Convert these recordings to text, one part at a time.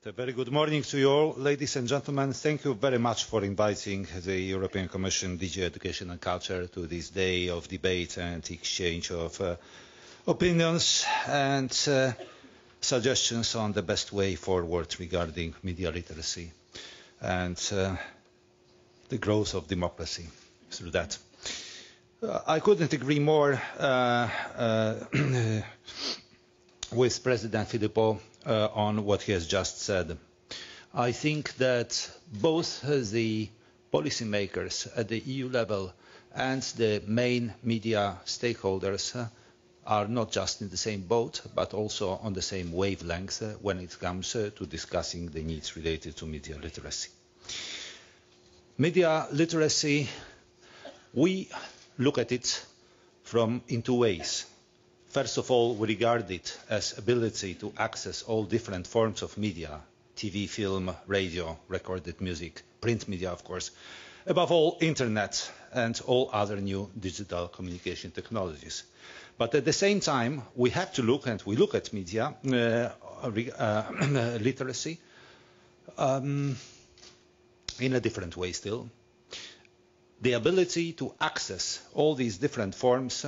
A very good morning to you all, ladies and gentlemen. Thank you very much for inviting the European Commission, DG Education and Culture to this day of debate and exchange of opinions and suggestions on the best way forward regarding media literacy and the growth of democracy through that. I couldn't agree more with President Filippo on what he has just said. I think that both the policymakers at the EU level and the main media stakeholders are not just in the same boat, but also on the same wavelength when it comes to discussing the needs related to media literacy. Media literacy, we look at it in two ways. First of all, we regard it as ability to access all different forms of media, TV, film, radio, recorded music, print media, of course, above all, internet and all other new digital communication technologies. But at the same time, we have to look, and we look at media literacy in a different way still. The ability to access all these different forms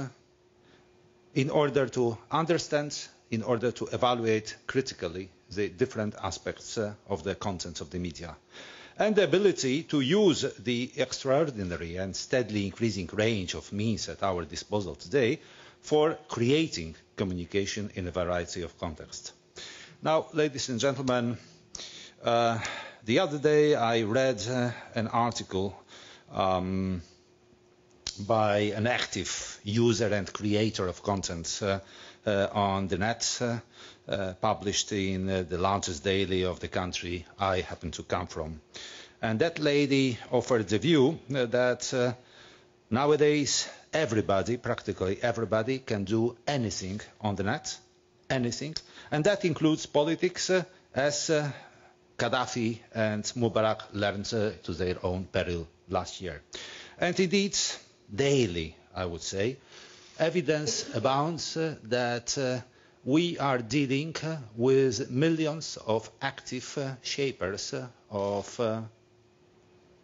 in order to understand, in order to evaluate critically the different aspects of the content of the media. And the ability to use the extraordinary and steadily increasing range of means at our disposal today for creating communication in a variety of contexts. Now, ladies and gentlemen, the other day I read an article by an active user and creator of content on the net, published in the largest daily of the country I happen to come from. And that lady offered the view that nowadays everybody, practically everybody, can do anything on the net, anything, and that includes politics, as Gaddafi and Mubarak learned to their own peril last year. And indeed, daily, I would say, evidence abounds that we are dealing with millions of active shapers of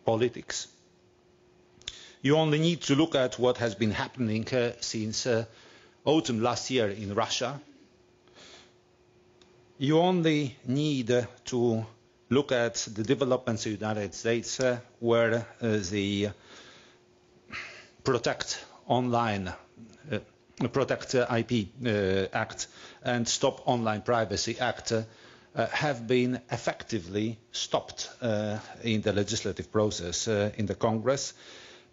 politics. You only need to look at what has been happening since autumn last year in Russia. You only need to look at the developments in the United States where the Protect IP Act and Stop Online Privacy Act have been effectively stopped in the legislative process in the Congress,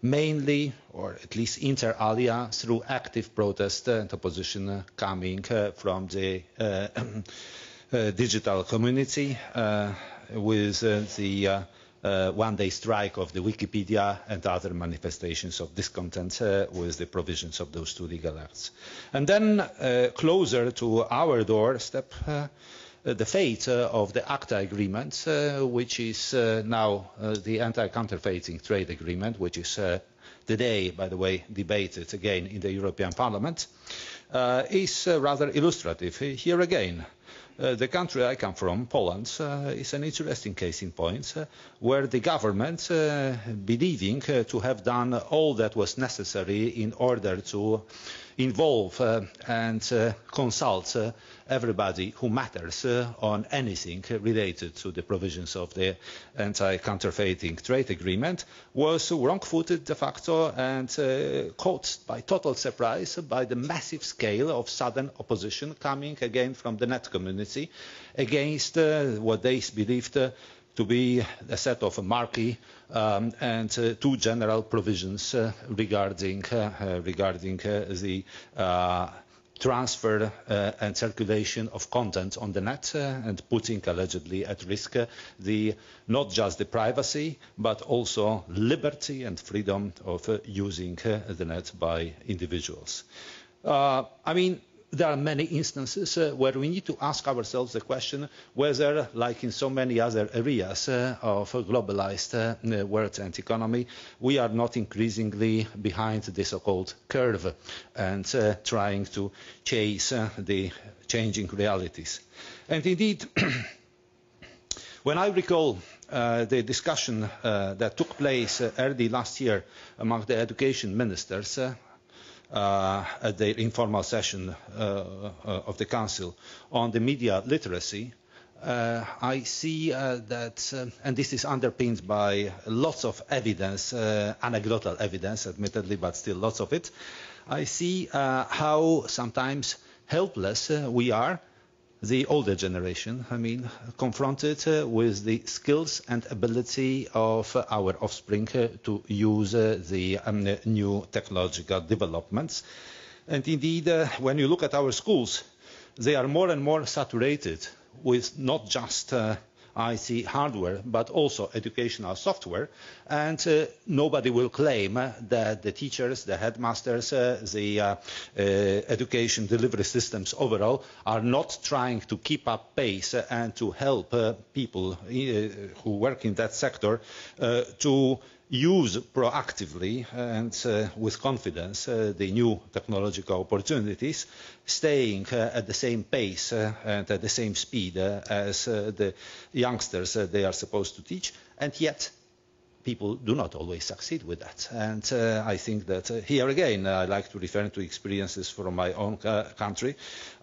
mainly, or at least inter alia, through active protest and opposition coming from the digital community with the one-day strike of the Wikipedia and other manifestations of discontent with the provisions of those two legal acts. And then closer to our doorstep, the fate of the ACTA agreement, which is now the Anti-Counterfeiting trade agreement, which is today, by the way, debated again in the European Parliament, is rather illustrative. Here again, the country I come from, Poland, is an interesting case in point, where the government, believing to have done all that was necessary in order to involve and consult everybody who matters on anything related to the provisions of the Anti-Counterfeiting trade agreement, was wrong-footed de facto and caught by total surprise by the massive scale of sudden opposition coming again from the net community against what they believed to be a set of murky and too general provisions regarding the transfer and circulation of content on the net and putting allegedly at risk not just the privacy but also liberty and freedom of using the net by individuals. I mean, there are many instances where we need to ask ourselves the question whether, like in so many other areas of a globalized world and economy, we are not increasingly behind the so-called curve and trying to chase the changing realities. And indeed, When I recall the discussion that took place early last year among the education ministers at the informal session of the Council on the media literacy, I see that, and this is underpinned by lots of evidence, anecdotal evidence, admittedly, but still lots of it. I see how sometimes helpless we are, the older generation, I mean, confronted with the skills and ability of our offspring to use the new technological developments. And indeed, when you look at our schools, they are more and more saturated with not just IC hardware, but also educational software. And nobody will claim that the teachers, the headmasters, the education delivery systems overall are not trying to keep up pace and to help people who work in that sector to use proactively and with confidence the new technological opportunities, staying at the same pace and at the same speed as the youngsters they are supposed to teach, and yet people do not always succeed with that. And I think that here again, I like to refer to experiences from my own country.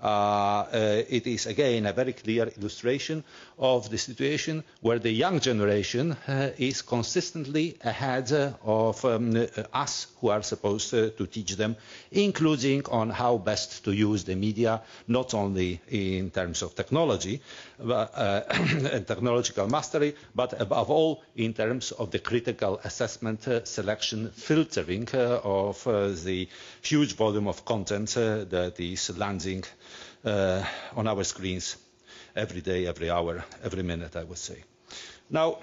It is again a very clear illustration of the situation where the young generation is consistently ahead of us who are supposed to teach them, including on how best to use the media, not only in terms of technology and technological mastery, but above all in terms of the critical assessment, selection, filtering of the huge volume of content that is landing on our screens every day, every hour, every minute, I would say. Now,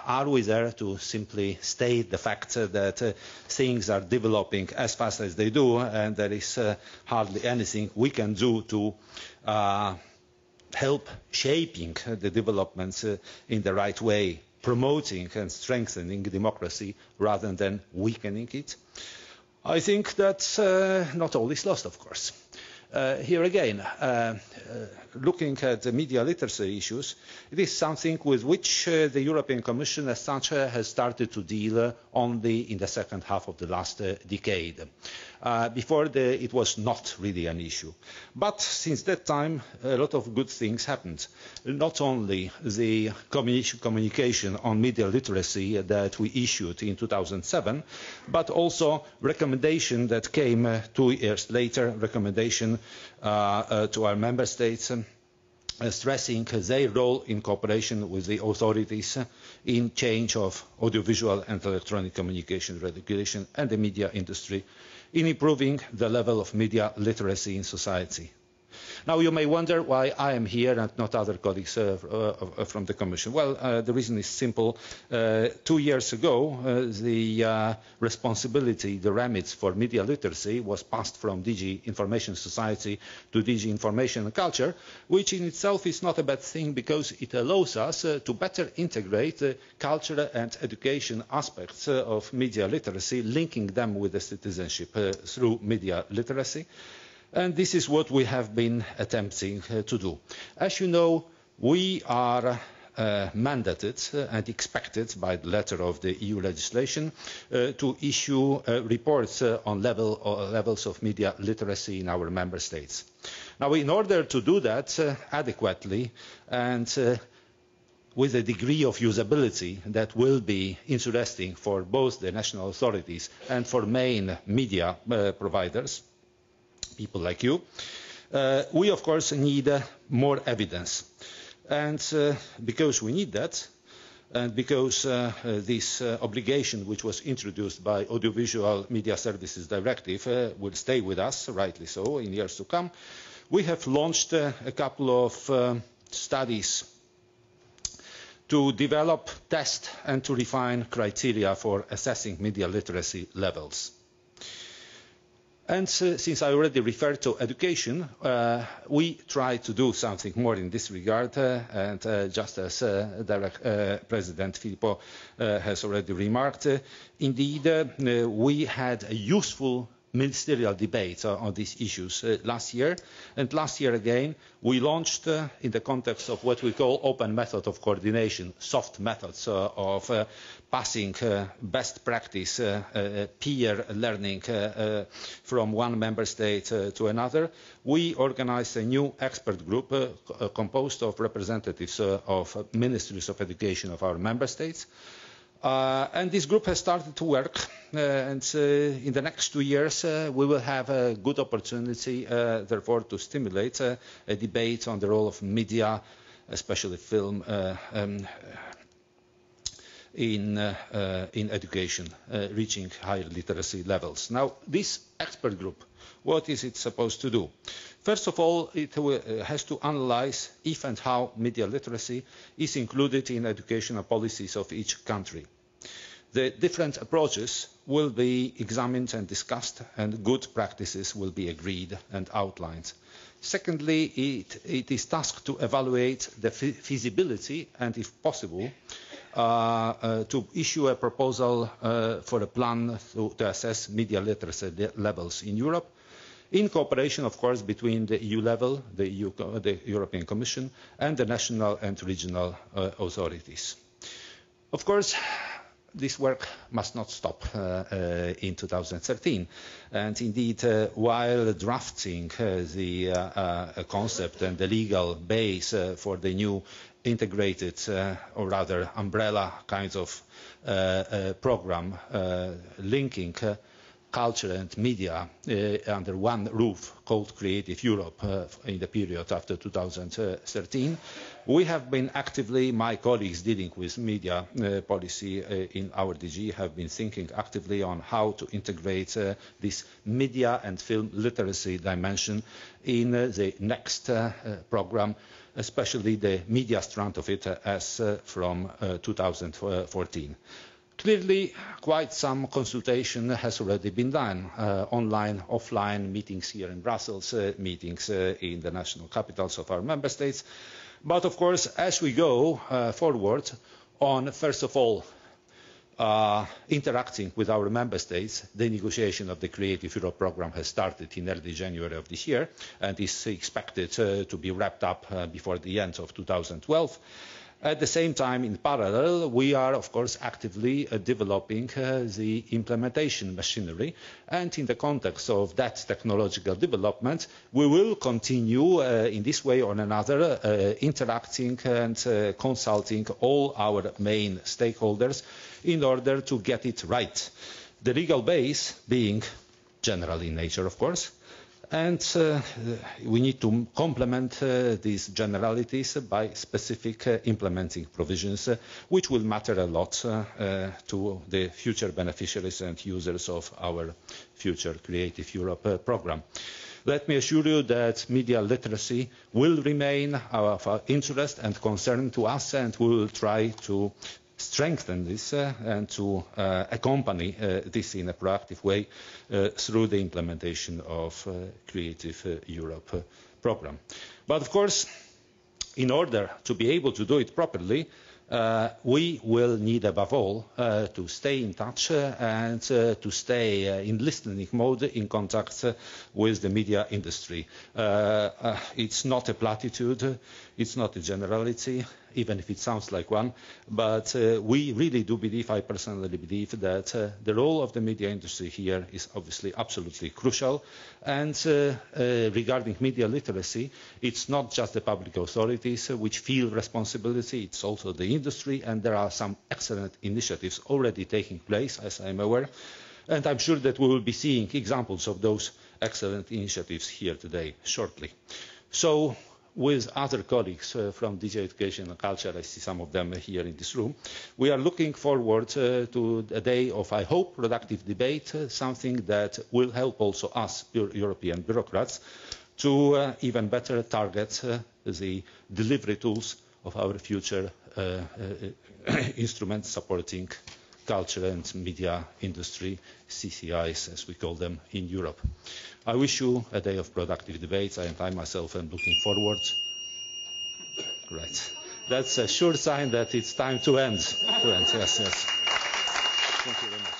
are we there to simply state the fact that things are developing as fast as they do, and there is hardly anything we can do to help shaping the developments in the right way, promoting and strengthening democracy rather than weakening it? I think that not all is lost, of course. Here again, looking at the media literacy issues, it is something with which the European Commission as such has started to deal only in the second half of the last decade. Before it was not really an issue. But since that time, a lot of good things happened. Not only the communication on media literacy that we issued in 2007, but also recommendation that came 2 years later, recommendation to our member states stressing their role in cooperation with the authorities in change of audiovisual and electronic communication regulation and the media industry in improving the level of media literacy in society. Now you may wonder why I am here and not other colleagues from the Commission. Well, the reason is simple. 2 years ago, the responsibility, the remit for media literacy was passed from DG Information Society to DG Information and Culture, which in itself is not a bad thing because it allows us to better integrate cultural and education aspects of media literacy, linking them with the citizenship through media literacy. And this is what we have been attempting to do. As you know, we are mandated and expected by the letter of the EU legislation to issue reports on levels of media literacy in our member states. Now, in order to do that adequately and with a degree of usability that will be interesting for both the national authorities and for main media providers, people like you, we of course need more evidence. And because we need that, and because this obligation which was introduced by Audiovisual Media Services Directive will stay with us, rightly so, in years to come, we have launched a couple of studies to develop, test and to refine criteria for assessing media literacy levels. And since I already referred to education, we try to do something more in this regard. And just as President Filippo has already remarked, indeed, we had a useful ministerial debates on these issues last year. And last year again, we launched, in the context of what we call open method of coordination, soft methods of passing best practice, peer learning from one member state to another, we organized a new expert group composed of representatives of ministries of education of our member states. And this group has started to work, and in the next 2 years we will have a good opportunity, therefore, to stimulate a debate on the role of media, especially film, in education, reaching higher literacy levels. Now, this expert group, what is it supposed to do? First of all, it has to analyze if and how media literacy is included in educational policies of each country. The different approaches will be examined and discussed, and good practices will be agreed and outlined. Secondly, it is tasked to evaluate the feasibility and, if possible, to issue a proposal for a plan to assess media literacy levels in Europe, in cooperation, of course, between the EU level, the European Commission, and the national and regional authorities. Of course, this work must not stop in 2013. And indeed, while drafting the concept and the legal base for the new integrated, or rather umbrella kind of program linking culture and media under one roof called Creative Europe in the period after 2013. We have been actively, my colleagues dealing with media policy in our DG have been thinking actively on how to integrate this media and film literacy dimension in the next program, especially the media strand of it as from 2014. Clearly, quite some consultation has already been done, online, offline, meetings here in Brussels, meetings in the national capitals of our member states. But of course, as we go forward on, first of all, interacting with our member states, the negotiation of the Creative Europe program has started in early January of this year and is expected to be wrapped up before the end of 2012. At the same time, in parallel, we are, of course, actively developing the implementation machinery. And in the context of that technological development, we will continue in this way or another, interacting and consulting all our main stakeholders in order to get it right. The legal base being general in nature, of course. And we need to complement these generalities by specific implementing provisions, which will matter a lot to the future beneficiaries and users of our future Creative Europe program. Let me assure you that media literacy will remain of interest and concern to us, and we will try to strengthen this and to accompany this in a proactive way through the implementation of Creative Europe program. But of course, in order to be able to do it properly, we will need above all to stay in touch and to stay in listening mode in contact with the media industry. It's not a platitude, it's not a generality, even if it sounds like one, but we really do believe, I personally believe, that the role of the media industry here is obviously absolutely crucial. And regarding media literacy, it's not just the public authorities which feel responsibility, it's also the industry, and there are some excellent initiatives already taking place, as I'm aware. And I'm sure that we will be seeing examples of those excellent initiatives here today shortly. So, with other colleagues from DG Education and Culture, I see some of them here in this room, we are looking forward to a day of, I hope, productive debate, something that will help also us European bureaucrats to even better target the delivery tools of our future instruments supporting culture and media industry, CCIs as we call them in Europe. I wish you a day of productive debates, and I myself am looking forward. Right. That's a sure sign that it's time to end. Yes, yes. Thank you very much.